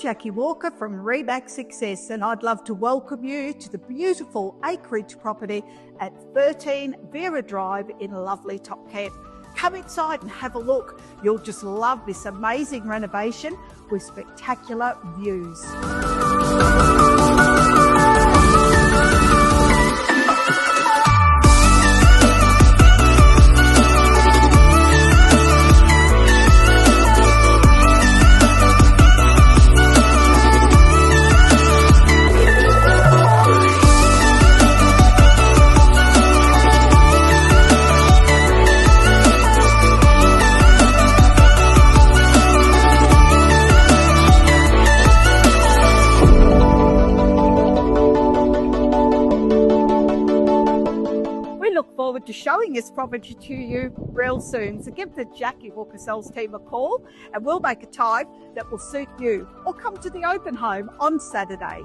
Jacqui Walker from Remax Success, and I'd love to welcome you to the beautiful acreage property at 13 Vera Drive in lovely Top Camp. Come inside and have a look. You'll just love this amazing renovation with spectacular views. Look forward to showing this property to you real soon. So give the Jacqui Walker sales team a call and we'll make a time that will suit you, or come to the open home on Saturday.